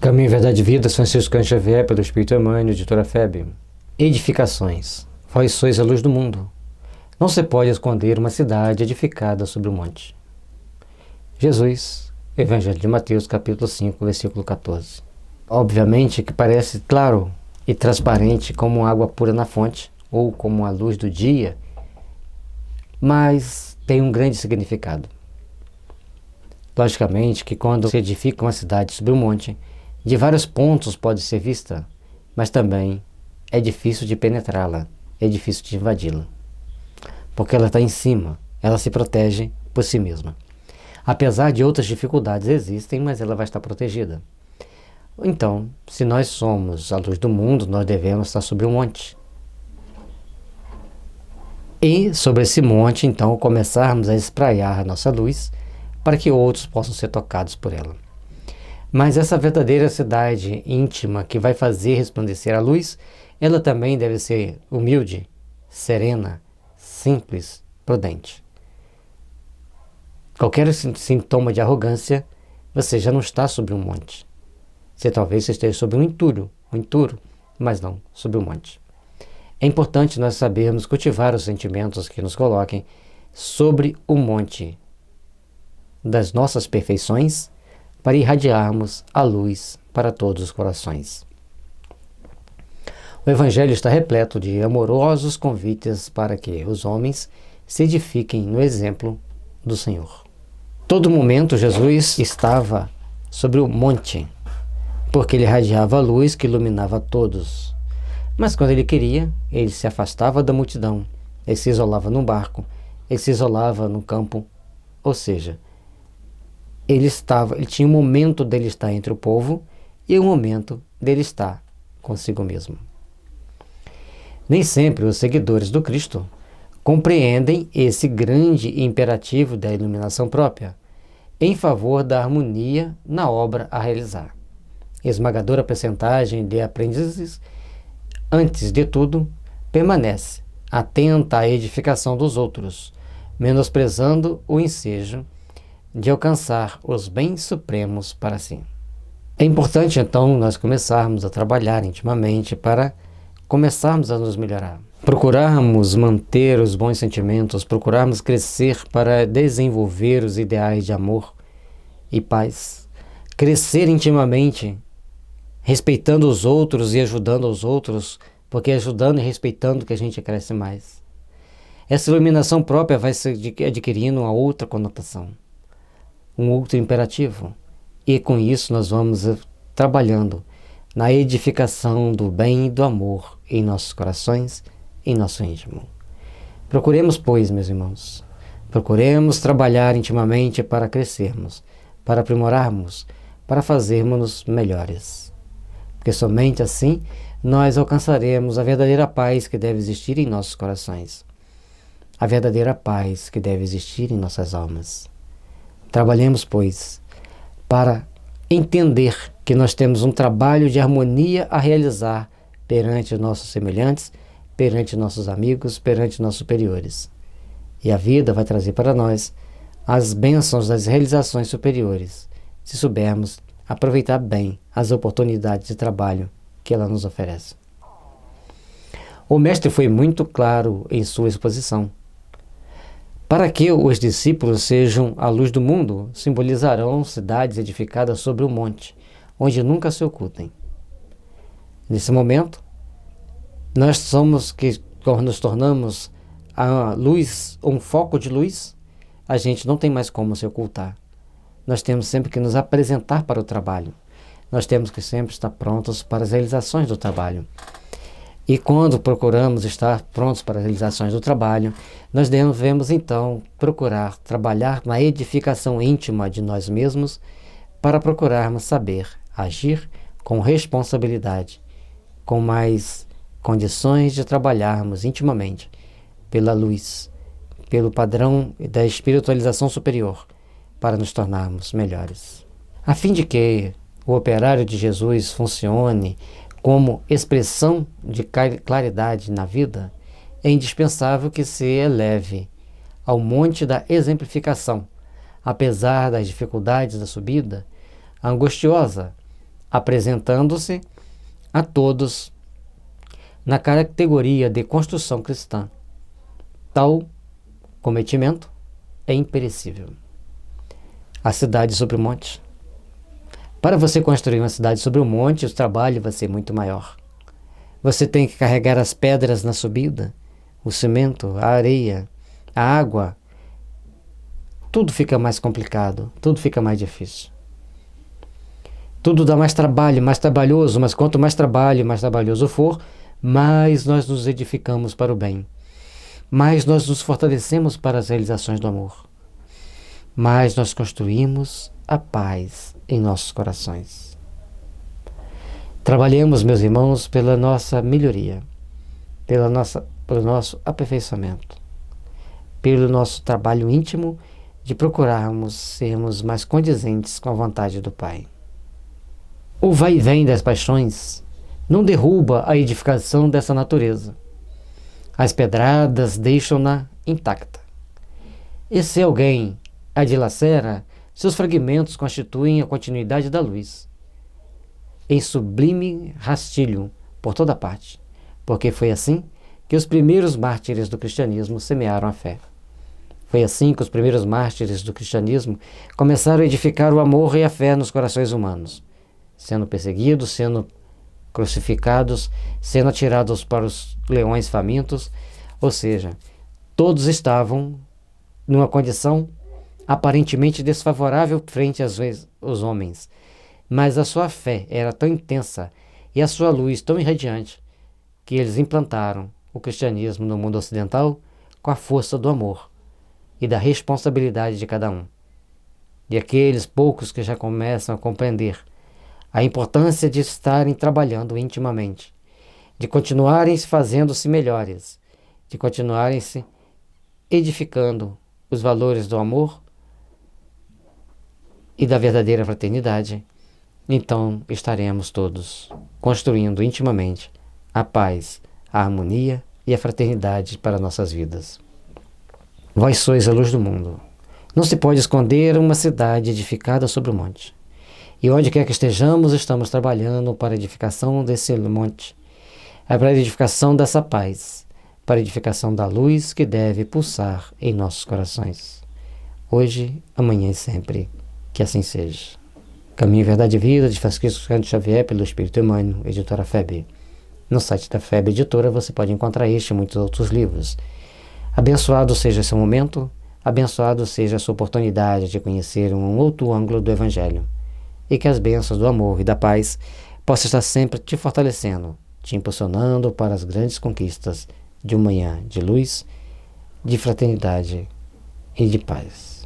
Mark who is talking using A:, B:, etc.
A: Caminho, Verdade e Vida, Francisco Cândido Xavier, pelo Espírito Emmanuel, editora FEB. Edificações. Vós sois a luz do mundo. Não se pode esconder uma cidade edificada sobre um monte. Jesus, Evangelho de Mateus, capítulo 5, versículo 14. Obviamente que parece claro e transparente como água pura na fonte, ou como a luz do dia, mas tem um grande significado. Logicamente que quando se edifica uma cidade sobre um monte, de vários pontos pode ser vista, mas também é difícil de penetrá-la, é difícil de invadi-la. Porque ela está em cima, ela se protege por si mesma. Apesar de outras dificuldades existem, mas ela vai estar protegida. Então, se nós somos a luz do mundo, nós devemos estar sobre um monte. E sobre esse monte, então, começarmos a espraiar a nossa luz para que outros possam ser tocados por ela. Mas essa verdadeira cidade íntima que vai fazer resplandecer a luz, ela também deve ser humilde, serena, simples, prudente. Qualquer sintoma de arrogância, você já não está sobre um monte. Você talvez esteja sobre um entulho, mas não sobre um monte. É importante nós sabermos cultivar os sentimentos que nos coloquem sobre o monte das nossas perfeições, para irradiarmos a luz para todos os corações. O Evangelho está repleto de amorosos convites para que os homens se edifiquem no exemplo do Senhor. Todo momento Jesus estava sobre o monte, porque ele irradiava a luz que iluminava todos. Mas quando ele queria, ele se afastava da multidão, ele se isolava num barco, ele se isolava no campo, ou seja, ele tinha um momento dele estar entre o povo e um momento dele estar consigo mesmo. Nem sempre os seguidores do Cristo compreendem esse grande imperativo da iluminação própria em favor da harmonia na obra a realizar. Esmagadora percentagem de aprendizes, antes de tudo, permanece atenta à edificação dos outros, menosprezando o ensejo de alcançar os bens supremos para si. É importante, então, nós começarmos a trabalhar intimamente para começarmos a nos melhorar. Procurarmos manter os bons sentimentos, procurarmos crescer para desenvolver os ideais de amor e paz. Crescer intimamente, respeitando os outros e ajudando os outros, porque ajudando e respeitando que a gente cresce mais. Essa iluminação própria vai se adquirindo uma outra conotação, um outro imperativo, e com isso nós vamos trabalhando na edificação do bem e do amor em nossos corações, em nosso íntimo. Procuremos, pois, meus irmãos, procuremos trabalhar intimamente para crescermos, para aprimorarmos, para fazermos-nos melhores, porque somente assim nós alcançaremos a verdadeira paz que deve existir em nossos corações, a verdadeira paz que deve existir em nossas almas. Trabalhemos, pois, para entender que nós temos um trabalho de harmonia a realizar perante os nossos semelhantes, perante nossos amigos, perante nossos superiores. E a vida vai trazer para nós as bênçãos das realizações superiores, se soubermos aproveitar bem as oportunidades de trabalho que ela nos oferece. O Mestre foi muito claro em sua exposição. Para que os discípulos sejam a luz do mundo, simbolizarão cidades edificadas sobre um monte, onde nunca se ocultem. Nesse momento, quando nos tornamos a luz, um foco de luz, a gente não tem mais como se ocultar. Nós temos sempre que nos apresentar para o trabalho. Nós temos que sempre estar prontos para as realizações do trabalho. E quando procuramos estar prontos para as realizações do trabalho, nós devemos então procurar trabalhar na edificação íntima de nós mesmos para procurarmos saber agir com responsabilidade, com mais condições de trabalharmos intimamente pela luz, pelo padrão da espiritualização superior, para nos tornarmos melhores. A fim de que o operário de Jesus funcione como expressão de claridade na vida, é indispensável que se eleve ao monte da exemplificação, apesar das dificuldades da subida, angustiosa, apresentando-se a todos na categoria de construção cristã. Tal cometimento é imperecível. A cidade sobre o monte. Para você construir uma cidade sobre o monte, o trabalho vai ser muito maior. Você tem que carregar as pedras na subida, o cimento, a areia, a água. Tudo fica mais complicado, tudo fica mais difícil. Tudo dá mais trabalho, mais trabalhoso, mas quanto mais trabalho e mais trabalhoso for, mais nós nos edificamos para o bem. Mais nós nos fortalecemos para as realizações do amor. Mais nós construímos a paz em nossos corações. Trabalhemos, meus irmãos, pela nossa melhoria, pelo nosso aperfeiçoamento, pelo nosso trabalho íntimo de procurarmos sermos mais condizentes com a vontade do Pai. O vai e vem das paixões não derruba a edificação dessa natureza. As pedradas deixam-na intacta. E se alguém a dilacera, seus fragmentos constituem a continuidade da luz, em sublime rastilho por toda parte, porque foi assim que os primeiros mártires do cristianismo semearam a fé. Foi assim que os primeiros mártires do cristianismo começaram a edificar o amor e a fé nos corações humanos, sendo perseguidos, sendo crucificados, sendo atirados para os leões famintos, ou seja, todos estavam numa condição aparentemente desfavorável frente aos homens, mas a sua fé era tão intensa e a sua luz tão irradiante que eles implantaram o cristianismo no mundo ocidental com a força do amor e da responsabilidade de cada um. E aqueles poucos que já começam a compreender a importância de estarem trabalhando intimamente, de continuarem fazendo-se melhores, de continuarem se edificando os valores do amor e da verdadeira fraternidade, então estaremos todos construindo intimamente a paz, a harmonia e a fraternidade para nossas vidas. Vós sois a luz do mundo. Não se pode esconder uma cidade edificada sobre o monte. E onde quer que estejamos, estamos trabalhando para a edificação desse monte, para a edificação dessa paz, para a edificação da luz que deve pulsar em nossos corações. Hoje, amanhã e sempre. Que assim seja. Caminho, Verdade e Vida, de Francisco Cândido Xavier, pelo Espírito Emmanuel, editora FEB. No site da FEB Editora você pode encontrar este e muitos outros livros. Abençoado seja esse momento, abençoado seja a sua oportunidade de conhecer um outro ângulo do Evangelho. E que as bênçãos do amor e da paz possam estar sempre te fortalecendo, te impulsionando para as grandes conquistas de um manhã de luz, de fraternidade e de paz.